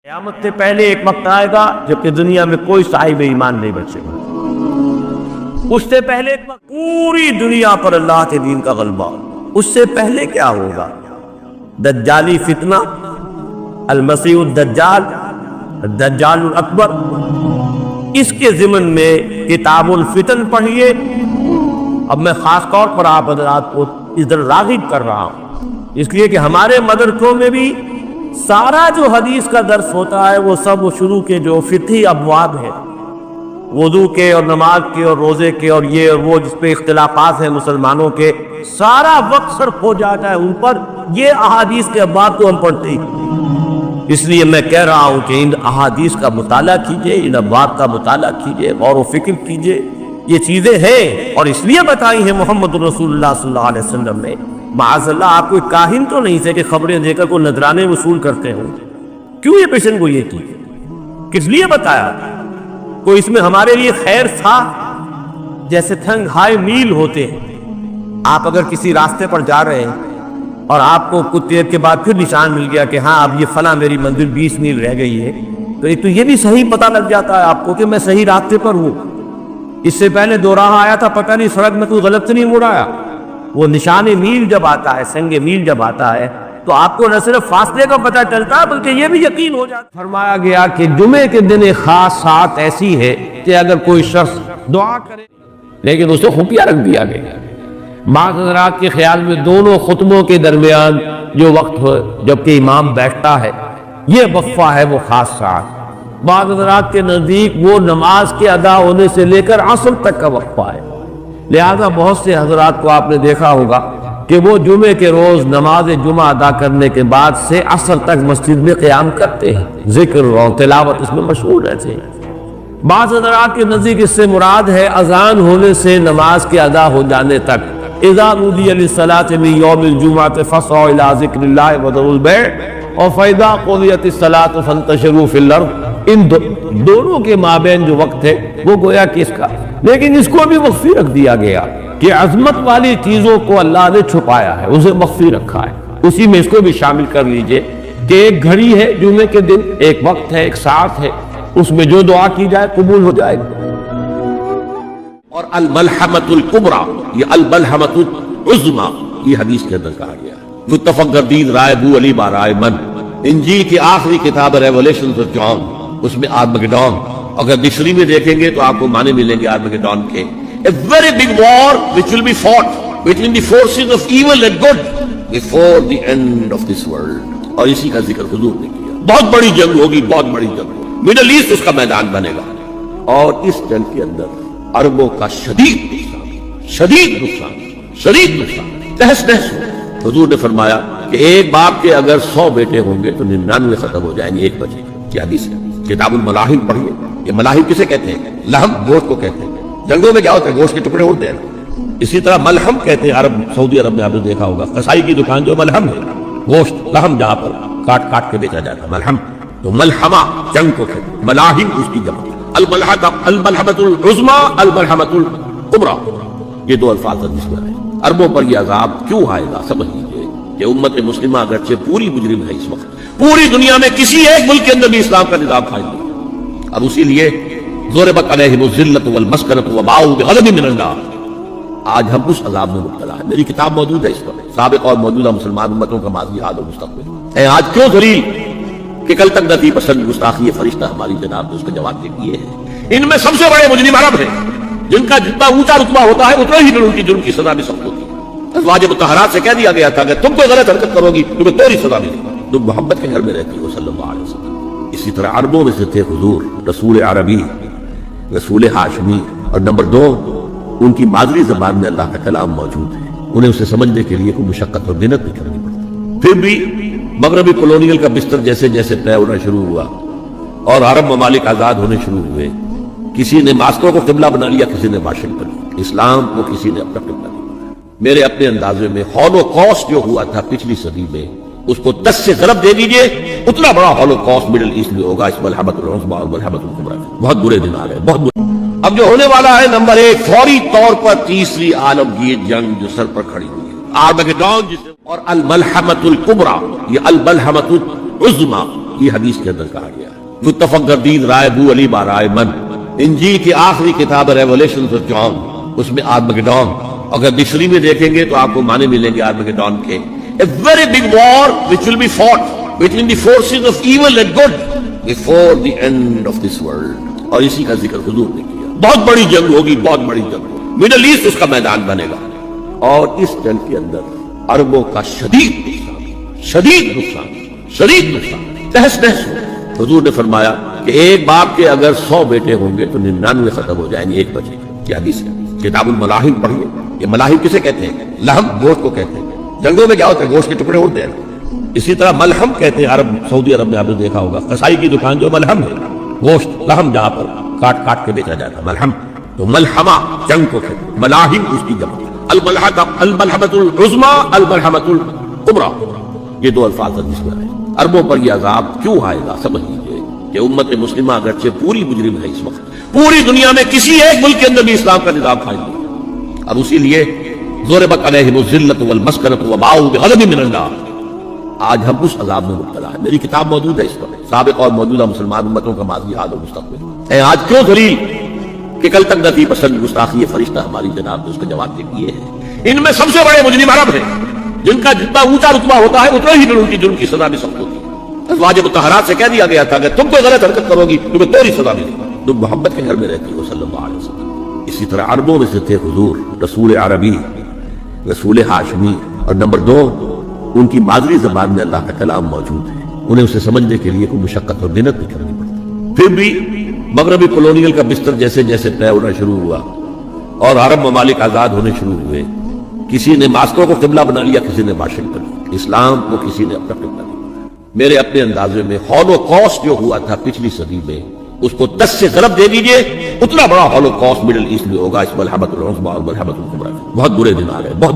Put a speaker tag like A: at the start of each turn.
A: قیامت سے پہلے ایک وقت آئے گا جبکہ دنیا میں کوئی صاحب ایمان نہیں بچے گا. اس سے پہلے ایک وقت پوری دنیا پر اللہ کے دین کا غلبہ. اس سے پہلے کیا ہوگا؟ دجالی فتنہ، المسیح الدجال، الدجال الاکبر. اس کے ضمن میں کتاب الفتن پڑھیے. اب میں خاص طور پر آپ حضرات کو ادھر راغب کر رہا ہوں، اس لیے کہ ہمارے مدرسوں میں بھی سارا جو حدیث کا درس ہوتا ہے وہ سب شروع کے جو فقہی ابواب ہیں، وضو کے اور نماز کے اور روزے کے اور یہ اور وہ جس پہ اختلافات ہیں مسلمانوں کے، سارا وقت صرف ہو جاتا ہے ان پر. یہ احادیث کے ابواب کو ہم پڑھتے ہی. اس لیے میں کہہ رہا ہوں کہ ان احادیث کا مطالعہ کیجئے، ان ابواب کا مطالعہ کیجئے، غور و فکر کیجئے. یہ چیزیں ہیں اور اس لیے بتائی ہیں محمد رسول اللہ صلی اللہ علیہ وسلم نے. معاذ اللہ آپ کوئی کاہن تو نہیں تھے کہ خبریں دے کر کوئی نذرانے وصول کرتے ہوں. کیوں یہ پیشن گوئی یہ کی؟ کس لیے بتایا؟ کوئی اس میں ہمارے لیے خیر تھا؟ جیسے تھنگ ہائی میل ہوتے ہیں، آپ اگر کسی راستے پر جا رہے ہیں اور آپ کو کچھ دیر کے بعد پھر نشان مل گیا کہ ہاں اب یہ فلاں میری منزل 20 میل رہ گئی ہے، تو ایک تو یہ بھی صحیح پتہ لگ جاتا ہے آپ کو کہ میں صحیح راستے پر ہوں. اس سے پہلے دو راہ آیا تھا، پتہ نہیں سڑک میں کوئی غلط تو نہیں مڑ آیا. وہ نشان میل جب آتا ہے، سنگ میل جب آتا ہے، تو آپ کو نہ صرف فاصلے کا پتہ چلتا بلکہ یہ بھی یقین ہو جاتا. فرمایا گیا کہ جمعے کے دن ایک خاص ساعت ایسی ہے کہ اگر کوئی شخص دعا کرے، لیکن اسے خفیہ رکھ دیا گیا. بعض حضرات کے خیال میں دونوں خطبوں کے درمیان جو وقت ہو جبکہ امام بیٹھتا ہے، یہ وقفہ ہے وہ خاص ساعت. بعض حضرات کے نزدیک وہ نماز کے ادا ہونے سے لے کر عصر تک کا وقفہ ہے. لہذا بہت سے حضرات کو آپ نے دیکھا ہوگا کہ وہ جمعے کے روز نماز جمعہ ادا کرنے کے بعد سے عصر تک مسجد میں قیام کرتے ہیں، ذکر اور تلاوت اس میں مشغول رہتے ہیں. بعض حضرات کے نزدیک اس سے مراد ہے اذان ہونے سے نماز کے ادا ہو جانے تک. اذا نودی للصلاۃ من یوم الجمعۃ فاسعوا الی ذکر اللہ وذروا البیع فاذا قضیت الصلاۃ فانتشروا فی الارض. ان دونوں کے مابین جو وقت ہے وہ گویا کہ اس کا، لیکن اس کو بھی مخفی رکھ دیا گیا کہ عظمت والی چیزوں کو اللہ نے چھپایا ہے، اسے مخفی رکھا ہے. اسی میں اس کو بھی شامل کر لیجئے کہ ایک گھڑی ہے جمعے کے دن، ایک وقت ہے، ایک ساعت ہے، اس میں جو دعا کی جائے قبول ہو جائے گی. اور الملحمۃ الکبریٰ، یہ الملحمۃ العظمیٰ، یہ حدیث کے اندر کہا گیا. متفق گردید رائے ابو علی برائے من، انجیل کی آخری کتاب ریولیشنز آف جان، اس میں آرمگیڈون، اگر ڈکشنری میں دیکھیں گے تو آپ کو معنی ملیں گے آرمگیڈون کے. A very big war which will be fought between the forces of evil and good before the end of this world. اور اسی کا ذکر حضور نے کیا. بہت بڑی جنگ ہوگی، بہت بڑی جنگ ہوگی، مڈل ایسٹ اس کا میدان بنے گا. اور اس جنگ کے اندر عربوں کا شدید نقصان، تہس نہس. حضور نے فرمایا کہ ایک باپ کے اگر 100 بیٹے ہوں گے تو 99 ختم ہو جائیں گے ایک بچے. یہ حدیث ہے. کتاب الملاحم پڑھیے. یہ ملاحم کسے کہتے ہیں؟ لحم، گوشت کو کہتے ہیں. جنگوں میں کیا ہوتا ہے؟ گوشت کے ٹکڑے اڑتے ہیں. اسی طرح ملحم کہتے ہیں عرب، سعودی عرب میں آپ نے دیکھا ہوگا قصائی کی دکان جو ملحم ہے، گوشت لحم جہاں پر کاٹ کاٹ کے بیچا جاتا ہے، ملحم. تو ملحمہ جنگ کو کہتے ہیں، ملاحم اس کی جمع. الملحمۃ العظمیٰ، الملحمۃ الکبریٰ، یہ دو الفاظ جس میں ہے. عربوں پر یہ عذاب کیوں آئے گا سمجھ لیجیے کہ امت مسلمہ اگرچہ پوری مجرم ہے، اس وقت پوری دنیا میں کسی ایک ملک کے اندر بھی اسلام کا نظام قائم نہیں. اب اسی لیے ضربت علیہم الذلۃ والمسکنۃ وباؤوا بغضب من اللہ. آج ہم اس عذاب میں مبتلا ہے. میری کتاب موجود ہے اس پر، سابق اور موجودہ مسلمان امتوں کا ماضی، حال اور مستقبل. اے آج کیوں ذلیل کہ کل تک نبی پسند گستاخی فرشتہ ہماری جناب نے اس کا جواب دے دیے ہیں. ان میں سب سے بڑے مجرم عرب ہیں، جن کا جتنا اونچا رتبہ ہوتا ہے اتنا ہی ان کی جرم کی سزا بھی سخت ہوتی ہے. ازواج مطہرات سے کہہ دیا گیا تھا کہ تم کوئی غلط حرکت کرو گی تمہیں توڑی سزا ملے گی. تم محبت کے گھر میں رہتی ہو صلی اللہ علیہ وسلم. اسی طرح عربوں میں سے تھے حضور، رسول عربی، رسول ہاشمی، اور نمبر 2 ان کی مادری زبان میں اللہ کا کلام موجود ہے. انہیں اسے سمجھنے کے لیے کوئی مشقت اور محنت نہیں کرنی پڑتی. پھر بھی مغربی کولونیل کا بستر جیسے جیسے طے ہونا شروع ہوا اور عرب ممالک آزاد ہونے شروع ہوئے، کسی نے ماسکو کو قبلہ بنا لیا، کسی نے واشنگٹن. اسلام کو کسی نے اپنا قبلہ نہیں بنایا. میرے اپنے اندازے میں ہولوکاسٹ جو ہوا تھا پچھلی صدی میں، اس کو 10 سے ضرب دے دیجئے، اتنا بڑا ہولوکاسٹ مڈل ایسٹ میں ہوگا. اس ملحمۃ العظمیٰ اور ملحمۃ الکبریٰ. بہت برے دن آ گئے، بہت برے. اب جو ہونے والا ہے نمبر 1 فوری طور پر تیسری عالمگیر جنگ جو سر پر کھڑی ہوئی ہے، آرمگیڈون. اور الملحمۃ الکبریٰ، یہ الملحمۃ العظمیٰ،
B: یہ حدیث کے اندر کہا گیا ہے۔ متفق گردید رائے بو علی بارائے من، انجیل کی آخری کتاب ریولیشنز آف جان، اس میں آرمگیڈون، اگر ڈکشنری میں دیکھیں گے تو آپ کو معنی ملیں گے آرمگیڈون کے، a very big war which will be fought between the forces of evil and good before the end of this world، اور اسی کا ذکر حضور نے کیا۔ بہت بڑی جنگ ہوگی، بہت بڑی جنگ، مڈل ایسٹ اس کا میدان بنے گا، اور اس جنگ کے اندر عربوں کا شدید نقصان تہس نہس ہو۔ حضور نے فرمایا کہ ایک باپ کے اگر 100 بیٹے ہوں گے تو 99 ختم ہو جائیں گے، ایک بچے گا۔ کیا حدیث ہے؟ کتاب الملاحم پڑھیے۔ یہ ملاحم کسے کہتے ہیں؟ لحم، گوشت کو کہتے ہیں۔ جنگوں میں کیا ہوتا ہے؟ گوشت کے ٹکڑے اڑتے ہیں۔ اسی طرح ملحم کہتے ہیں عرب، سعودی عرب میں آپ نے دیکھا ہوگا قصائی کی دکان جو ملحم ہے، گوشت لحم جہاں پر کاٹ کاٹ کے بیچا جاتا ہے، ملحم۔ تو ملحمہ جنگ کو کہتے ہیں، ملاحم اس کی جمع۔ الملحمۃ العظمی، الملحمۃ الکبریٰ، یہ دو الفاظ حدیث میں آئے۔ عربوں پر یہ عذاب کیوں آئے گا سمجھ لیجیے کہ امت مسلمہ اگرچہ پوری مجرم ہے اس وقت، پوری دنیا میں کسی ایک ملک کے اندر بھی اسلام کا نظام قائم نہیں، اور اسی لیے ضربت علیہم الذلۃ والمسکنۃ وباؤوا بغضب من اللہ۔ آج ہم اس عذاب میں مبتلا ہے۔ میری کتاب موجود ہے اس پر، سابق اور موجودہ مسلمان امتوں کا ماضی، حال اور مستقبل۔ اے آج کیوں ذلیل کہ کل تک نتی پسند گستاخی فرشتہ ہماری جناب نے اس کا جواب دے دیے ہیں۔ ان میں سب سے بڑے مجرم عرب ہیں، جن کا جتنا اونچا رتبہ ہوتا ہے اتنا ہی ان کی جرم کی سزا بھی سخت ہوتی ہے۔ ازواج مطہرات سے کہہ دیا گیا تھا کہ تم کوئی غلط حرکت کرو گی تمہیں توڑی سزا ملے گی، تم محمد کے گھر میں رہتی ہو صلی اللہ علیہ وسلم۔ اسی طرح عربوں میں سے تھے حضور، رسول عربی، رسول ہاشمی، اور نمبر 2 ان کی مادری زبان میں اللہ کا کلام موجود ہے، انہیں اسے سمجھنے کے لیے کوئی مشقت اور محنت نہیں کرنی پڑتی۔ پھر بھی مغربی کولونیل کا بستر جیسے جیسے طے ہونا شروع ہوا اور عرب ممالک آزاد ہونے شروع ہوئے، کسی نے ماسکو کو قبلہ بنا لیا، کسی نے واشنگٹن، اسلام کو کسی نے اپنا قبلہ دیا۔ میرے اپنے اندازے میں ہولوکاسٹ جو ہوا تھا پچھلی صدی میں، اس کو 10 سے ضرب دے دیجئے، اتنا بڑا ہولوکاسٹ مڈل ایسٹ میں ہوگا اس ملحمۃ العظمی اور ملحمۃ الکبریٰ۔ بہت برے دن آ گئے، بہت